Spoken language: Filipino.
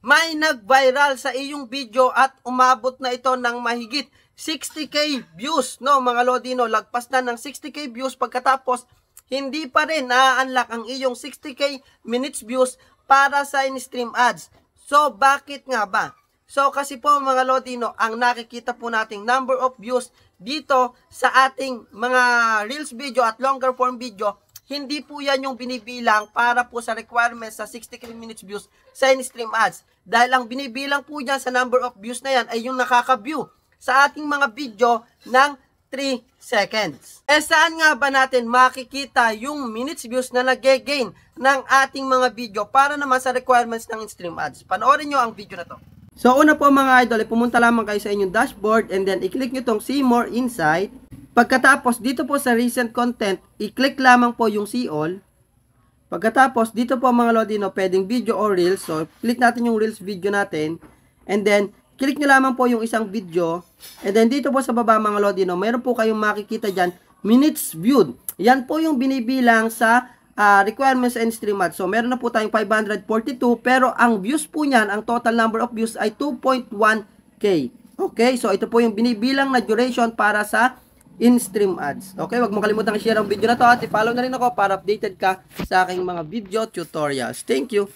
may nag-viral sa iyong video at umabot na ito ng mahigit 60k views, no mga lodi, no, lagpas na ng 60k views, pagkatapos hindi pa rin na-unlock ang iyong 60k minutes views para sa in-stream ads. So bakit nga ba? So kasi po mga lodi, no, ang nakikita po nating number of views dito sa ating mga reels video at longer form video, hindi po yan yung binibilang para po sa requirements sa 60 minutes views sa in-stream ads. Dahil ang binibilang po dyan sa number of views na yan ay yung nakaka-view sa ating mga video ng 3 seconds. Eh saan nga ba natin makikita yung minutes views na nag-gain ng ating mga video para naman sa requirements ng in-stream ads? Panoorin nyo ang video na to. So una po mga idol, pumunta lamang kayo sa inyong dashboard and then i-click nyo tong See More Insight. Pagkatapos dito po sa recent content, i-click lamang po yung See All. Pagkatapos dito po mga lodi, no, pwedeng video or reels. So click natin yung reels video natin and then click nyo lamang po yung isang video and then dito po sa baba mga lodi, no, meron po kayong makikita dyan minutes viewed. Yan po yung binibilang sa requirements and stream ads. So meron na po tayong 542 pero ang views po niyan, ang total number of views ay 2.1k. Okay, so ito po yung binibilang na duration para sa in-stream ads. Okay, wag mo kalimutang i-share ang video na to at i-follow na rin ako para updated ka sa aking mga video tutorials. Thank you!